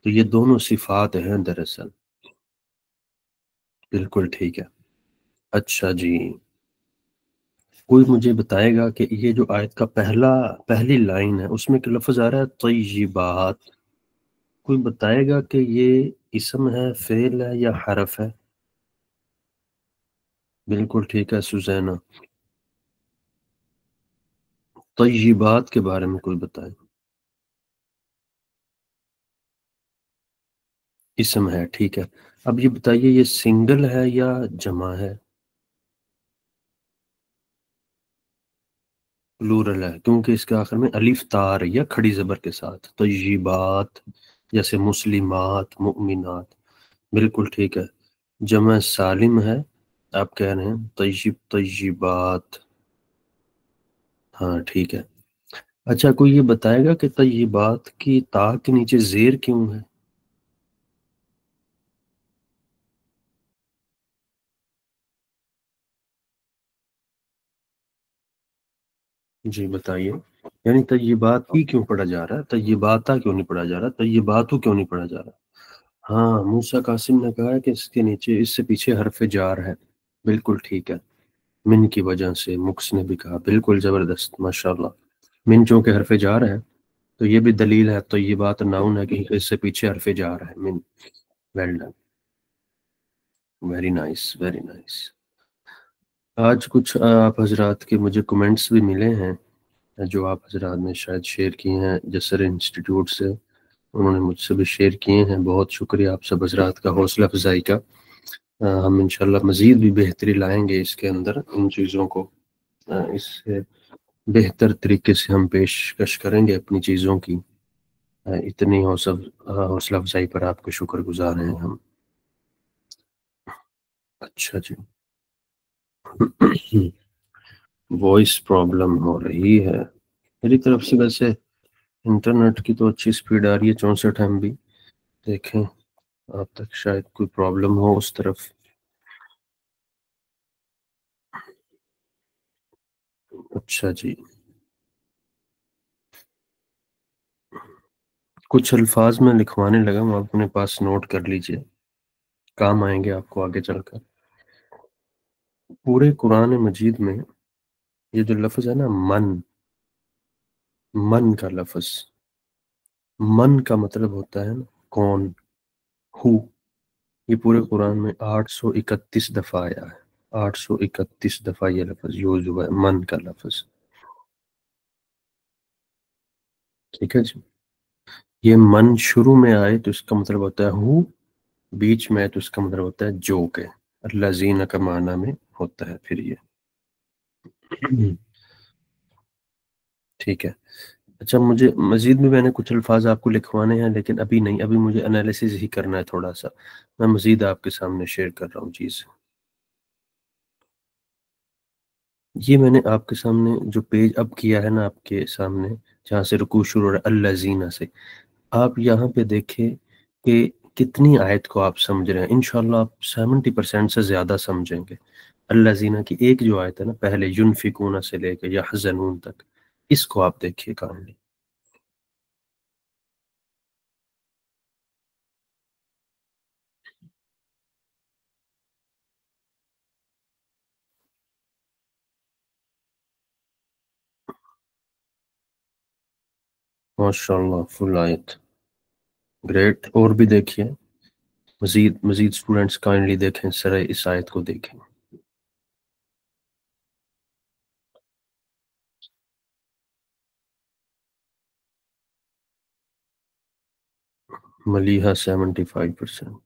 تو یہ دونوں صفات ہیں دراصل. بالکل ٹھیک ہے. اچھا جی، کوئی مجھے بتائے گا کہ یہ جو آیت کا پہلی لائن ہے اس میں کہ لفظ آ رہا ہے طیبات، کوئی بتائے گا کہ یہ اسم ہے، فعل ہے یا حرف ہے؟ بالکل ٹھیک ہے سوزینہ. طیبات کے بارے میں کوئی بتائے. اسم ہے، ٹھیک ہے. اب یہ بتائیے یہ سنگل ہے یا جمع ہے؟ پلورل ہے، کیونکہ اس کے آخر میں الف تار یا کھڑی زبر کے ساتھ. طیبات جیسے مسلمات، مؤمنات. بالکل ٹھیک ہے. جمع سالم ہے، آپ کہہ رہے ہیں طیبات. ہاں ٹھیک ہے. اچھا کوئی یہ بتائے گا کہ طیبات کی تا کے نیچے زیر کیوں ہے؟ جی بتائیے. یعنی طیبات ہی کیوں پڑھا جا رہا ہے؟ طیباتا کیوں نہیں پڑھا جا رہا؟ طیباتو کیوں نہیں پڑھا جا رہا؟ ہاں موسیٰ قاسم نے کہا ہے کہ اس کے نیچے، اس سے پیچھے حرف جار ہے. بالکل ٹھیک ہے، من کی وجہ سے. مکس نے بھی کہا، بالکل زبردست ماشاءاللہ. من چونکہ حرف جار ہے تو یہ بھی دلیل ہے طیبات ناؤن ہے کہ اس سے پیچھے حرف جار ہے من. Well done, very nice very nice. آج کچھ آپ حضرات کے مجھے کمنٹس بھی ملے ہیں جو آپ حضرات نے شاید شیئر کیے ہیں جسر انسٹیٹیوٹ سے، انہوں نے مجھ سے بھی شیئر کیے ہیں. بہت شکریہ آپ سب حضرات کا حوصلہ افزائی کا. ہم انشاءاللہ مزید بھی بہتری لائیں گے اس کے اندر، ان چیزوں کو اس سے بہتر طریقے سے ہم پیشکش کریں گے اپنی چیزوں کی. اتنی حوصلہ افزائی پر آپ کے شکر گزار ہیں ہم. اچھا جی. وائس پرابلم ہو رہی ہے میری طرف سے. ویسے انٹرنیٹ کی تو اچھی سپیڈ آ رہی ہے 64 MB. دیکھیں آپ تک شاید کوئی پرابلم ہو اس طرف. اچھا جی. کچھ الفاظ میں لکھوانے لگا ہوں، آپ اپنے پاس نوٹ کر لیجئے، کام آئیں گے آپ کو آگے چل کر. پورے قرآن مجید میں یہ جو لفظ ہے نا من کا لفظ، من کا مطلب ہوتا ہے نا کون، ہو. یہ پورے قرآن میں 831 دفعہ آیا ہے. 831 دفعہ یہ لفظ یوز ہوا ہے، من کا لفظ. ٹھیک ہے جی. یہ من شروع میں آئے تو اس کا مطلب ہوتا ہے ہو، بیچ میں آئے تو اس کا مطلب ہوتا ہے جو کہ. الذین کا معنی میں ہوتا ہے پھر یہ. ٹھیک ہے. اچھا مجھے مزید بھی میں نے کچھ الفاظ آپ کو لکھوانے ہیں، لیکن ابھی نہیں، ابھی مجھے انالیسز ہی کرنا ہے تھوڑا سا. میں مزید آپ کے سامنے شیئر کر رہا ہوں چیز. یہ میں نے آپ کے سامنے جو پیج اب کیا ہے نا آپ کے سامنے، جہاں سے رکوع شروع ہو رہا ہے الذین سے، آپ یہاں پہ دیکھیں کہ کتنی آیت کو آپ سمجھ رہے ہیں. انشاءاللہ آپ 70% سے زیادہ سمجھیں گے. الذین کی ایک جو آیت ہے نا پہلے ینفقون سے لے کے یحزنون تک، اس کو آپ دیکھیے کاملی. ماشاءاللہ فل آیت، گریٹ. اور بھی دیکھیے، مزید اسٹوڈنٹس کائنڈلی دیکھیں، سرے اس آیت کو دیکھیں. ملیحہ 75%.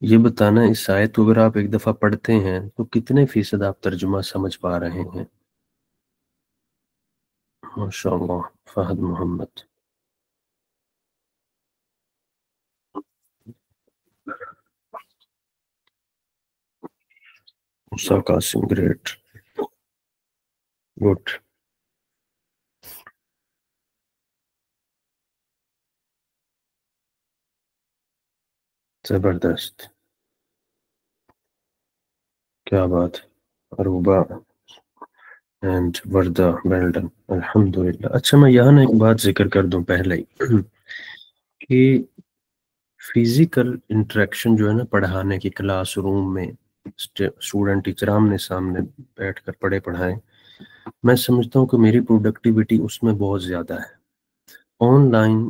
یہ بتانا اس آیت کو اگر آپ ایک دفعہ پڑھتے ہیں تو کتنے فیصد آپ ترجمہ سمجھ پا رہے ہیں؟ ماشاءاللہ فہد محمد. موسیٰ قاسم گریٹ، گڈ. زبردست، کیا بات. عروبہ اینڈ وردہ بیلڈن، الحمدللہ. اچھا میں یہاں ایک بات ذکر کر دوں پہلے ہی کہ فزیکل انٹریکشن جو ہے نا پڑھانے کی کلاس روم میں، اسٹوڈنٹ ٹیچر آمنے سامنے بیٹھ کر پڑھائیں، میں سمجھتا ہوں کہ میری پروڈکٹیوٹی اس میں بہت زیادہ ہے. آن لائن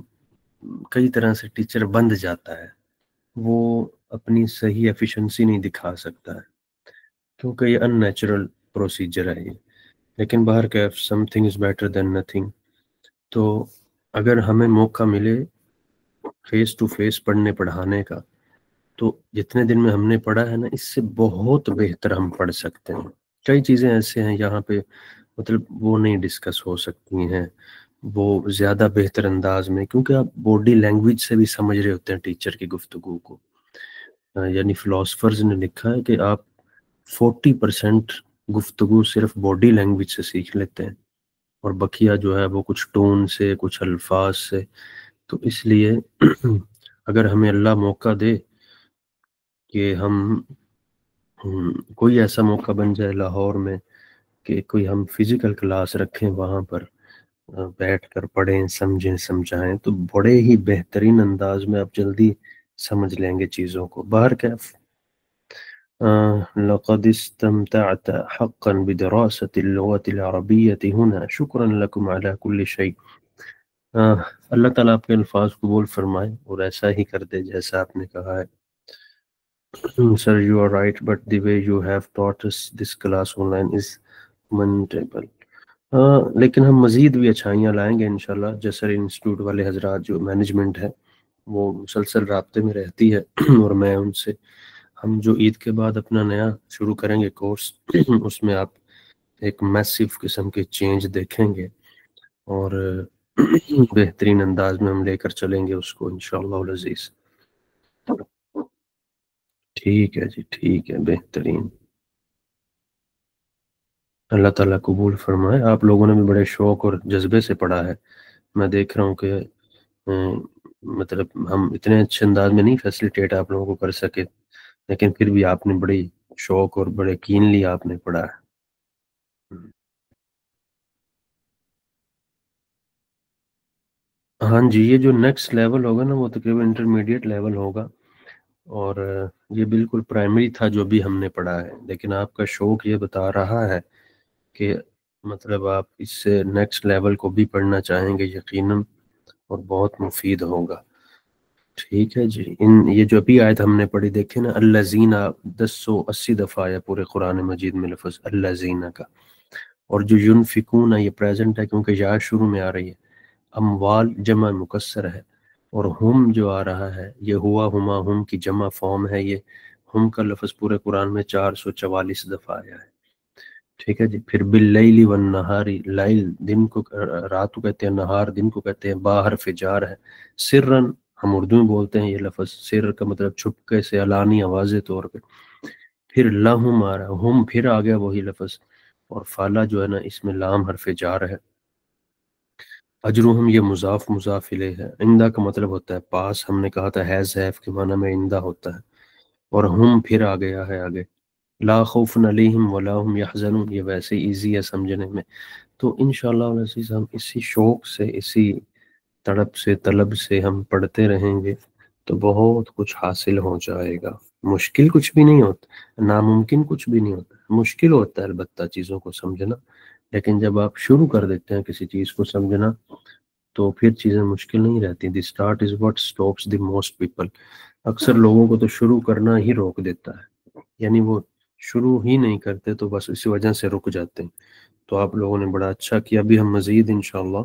کئی طرح سے ٹیچر بند جاتا ہے، وہ اپنی صحیح ایفیشنسی نہیں دکھا سکتا ہے کیونکہ یہ ان نیچرل پروسیجر ہے یہ. لیکن باہر کیف something is better than nothing. تو اگر ہمیں موقع ملے فیس ٹو فیس پڑھانے کا، تو جتنے دن میں ہم نے پڑھا ہے نا اس سے بہت بہتر ہم پڑھ سکتے ہیں. کئی چیزیں ایسے ہیں یہاں پہ مطلب وہ نہیں ڈسکس ہو سکتی ہیں وہ زیادہ بہتر انداز میں، کیونکہ آپ باڈی لینگویج سے بھی سمجھ رہے ہوتے ہیں ٹیچر کی گفتگو کو. یعنی فلاسفرز نے لکھا ہے کہ آپ 40% گفتگو صرف باڈی لینگویج سے سیکھ لیتے ہیں، اور بقیہ جو ہے وہ کچھ ٹون سے، کچھ الفاظ سے. تو اس لیے اگر ہمیں اللہ موقع دے کہ ہم کوئی ایسا موقع بن جائے لاہور میں کہ کوئی ہم فزیکل کلاس رکھیں، وہاں پر بیٹھ کر پڑھیں، سمجھیں، سمجھائیں، تو بڑے ہی بہترین انداز میں آپ جلدی سمجھ لیں گے چیزوں کو. باہر کیف لقد استمتعت حقا بدراسة اللغة العربية هنا، شكرا لكم على كل شيء. اللہ تعالیٰ آپ کے الفاظ قبول فرمائے اور ایسا ہی کر دے جیسا آپ نے کہا ہے. Sir, you are right, but the way you have taught us this class online is commendable. لیکن ہم مزید بھی اچھائیاں لائیں گے انشاءاللہ. جیسر انسٹیٹیوٹ والے حضرات جو مینجمنٹ ہے وہ مسلسل رابطے میں رہتی ہے اور میں ان سے، ہم جو عید کے بعد اپنا نیا شروع کریں گے کورس اس میں آپ ایک میسیو قسم کے چینج دیکھیں گے اور بہترین انداز میں ہم لے کر چلیں گے اس کو انشاءاللہ العزیز. ٹھیک ہے جی، ٹھیک ہے، بہترین. اللہ تعالیٰ قبول فرمائے. آپ لوگوں نے بھی بڑے شوق اور جذبے سے پڑھا ہے. میں دیکھ رہا ہوں کہ مطلب ہم اتنے اچھے انداز میں نہیں فیسلیٹیٹ آپ لوگوں کو کر سکے، لیکن پھر بھی آپ نے بڑی شوق اور بڑے کینلی آپ نے پڑھا ہے. ہاں جی، یہ جو نیکسٹ لیول ہوگا نا وہ تقریباً انٹرمیڈیٹ لیول ہوگا، اور یہ بالکل پرائمری تھا جو بھی ہم نے پڑھا ہے، لیکن آپ کا شوق یہ بتا رہا ہے کہ مطلب آپ اس سے نیکسٹ لیول کو بھی پڑھنا چاہیں گے یقیناً، اور بہت مفید ہوگا. ٹھیک ہے جی. یہ جو ابھی آیت ہم نے پڑھی دیکھیں نا، الذین 1080 دفعہ آیا پورے قرآن مجید میں لفظ الذین کا، اور جو ینفقون ہے یہ پریزنٹ ہے کیونکہ یا شروع میں آ رہی ہے. اموال جمع مکسر ہے، اور ہم جو آ رہا ہے یہ ہوا ہما ہم کی جمع فارم ہے. یہ ہم کا لفظ پورے قرآن میں 444 دفعہ آیا ہے. ٹھیک ہے جی. پھر باللیل والنہاری، لیل دن کو، رات کو کہتے ہیں، نہار دن کو کہتے ہیں. باہر فجار ہے. سرن ہم اردو میں بولتے ہیں یہ لفظ، سر کا مطلب چھپکے سے، علانی واضح طور پہ. پھر لہم آ رہا، ہم پھر آ گیا وہی لفظ، اور فالا جو ہے نا اس میں لام حرف جار ہے. اجرہم یہ مضاف مضاف الیہ ہے. عندہ کا مطلب ہوتا ہے پاس، ہم نے کہا تھا ہیز ہیف کے معنی میں عندہ ہوتا ہے. اور ہم پھر آ گیا ہے آگے، لا خوف علیہم ولا هم یحزنون، یہ ویسے ایزی ہے سمجھنے میں. تو انشاءاللہ العزیز ہم اسی شوق سے، اسی تڑپ سے، طلب سے ہم پڑھتے رہیں گے تو بہت کچھ حاصل ہو جائے گا. مشکل کچھ بھی نہیں ہوتا، ناممکن کچھ بھی نہیں ہوتا. مشکل ہوتا ہے البتہ چیزوں کو سمجھنا، لیکن جب آپ شروع کر دیتے ہیں کسی چیز کو سمجھنا تو پھر چیزیں مشکل نہیں رہتی. The start is what stops the most people. اکثر لوگوں کو تو شروع کرنا ہی روک دیتا ہے، یعنی وہ شروع ہی نہیں کرتے تو بس اسی وجہ سے رک جاتے ہیں. تو آپ لوگوں نے بڑا اچھا کیا. ابھی ہم مزید انشاءاللہ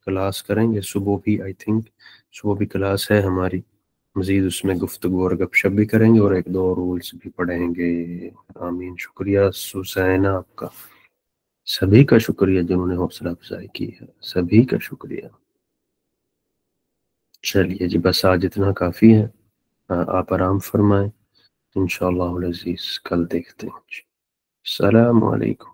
کلاس کریں گے صبح بھی. آئی تھنک صبح بھی کلاس ہے ہماری، مزید اس میں گفتگو اور گپ شپ بھی کریں گے اور ایک دو رولز بھی پڑھیں گے. آمین. شکریہ سوسینہ آپ کا، سبھی کا شکریہ جنہوں نے حوصلہ افزائی کی ہے، سبھی کا شکریہ. چلیے جی، بس آج اتنا کافی ہے. آپ آرام فرمائیں. انشاءاللہ العزیز کل دیکھتے ہیں. السلام علیکم.